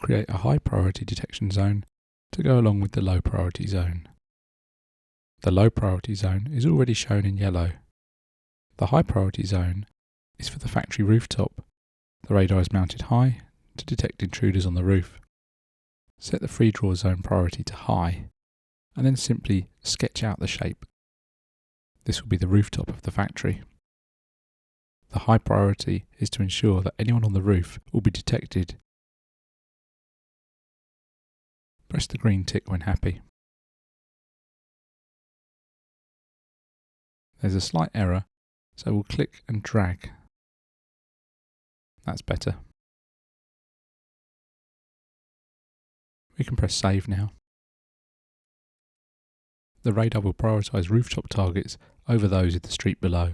create a high priority detection zone to go along with the low priority zone. The low priority zone is already shown in yellow. The high priority zone is for the factory rooftop. The radar is mounted high to detect intruders on the roof. Set the free draw zone priority to high and then simply sketch out the shape. This will be the rooftop of the factory. The high priority is to ensure that anyone on the roof will be detected. Press the green tick when happy. There's a slight error, so we'll click and drag. That's better. We can press save now. The radar will prioritise rooftop targets over those in the street below.